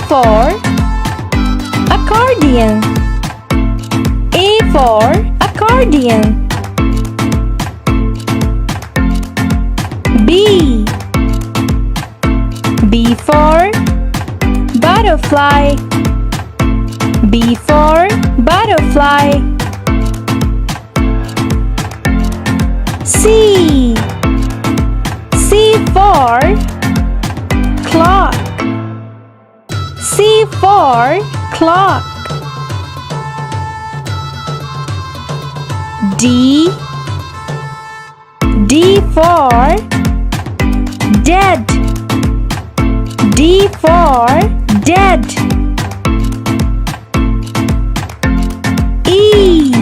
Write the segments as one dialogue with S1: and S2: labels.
S1: for accordion. A for accordion. B. B for butterfly. B for butterfly. C. C for clock. C for clock. D. D for dead. D for dead. E.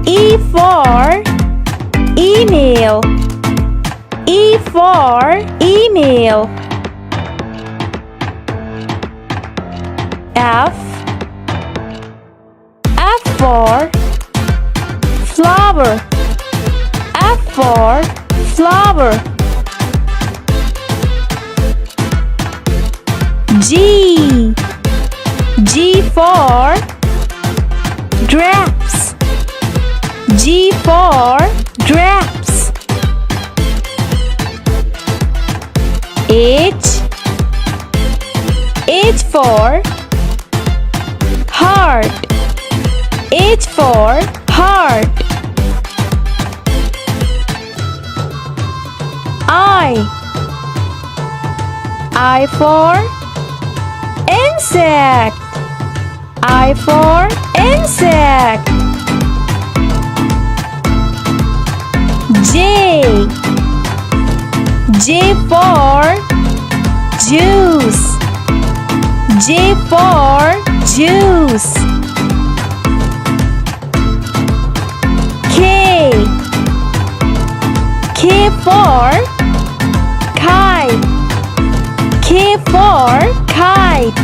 S1: E for email. E for email. F. F for flower. F for flower. G. G for grapes. G for grapes. H. H for heart. H for heart. I for insect. I for insect. J. J for juice. J for juice. K. K for kite. K for kite.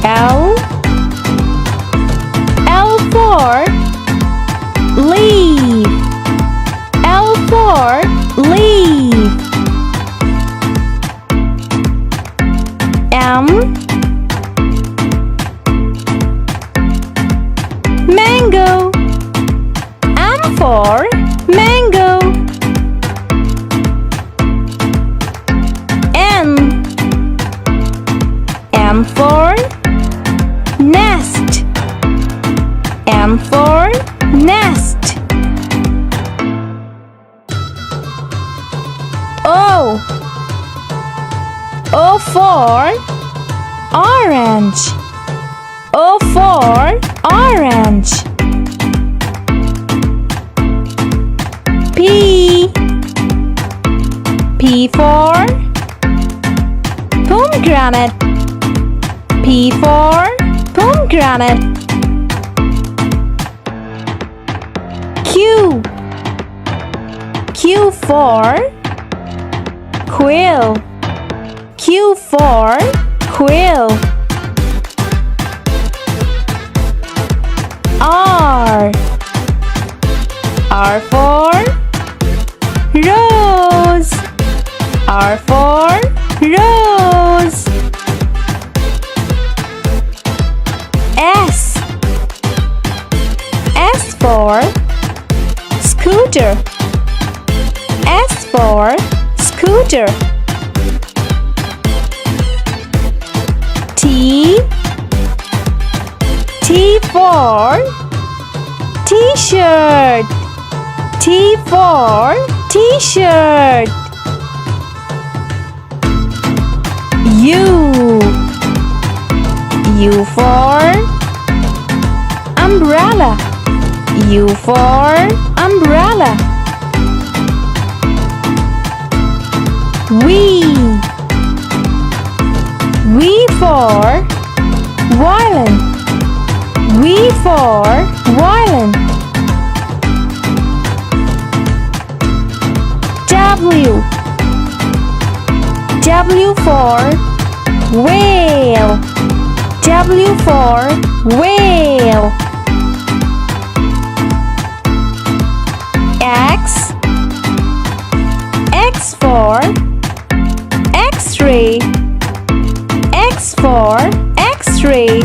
S1: L. L for leaf. L for leaf. M. Mango. M for mango. N. M for nest. M for nest. O. O for orange. O for orange. P. P for pomegranate. P for pomegranate. Q. Q for quill. Q for quill. R. R for rose. R for rose. S. S for scooter. S for scooter. T. T for t-shirt. T for t-shirt. U. U for umbrella. U for umbrella. V. V for violin. V for violin. W. W for whale. W for whale. X. X for X for X-ray.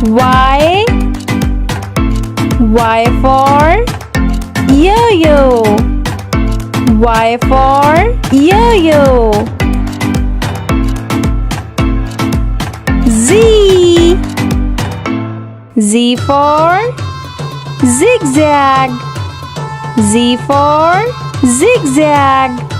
S1: Y. Y for yo-yo. Y for yo-yo. Z. Z for zigzag. Z for zigzag.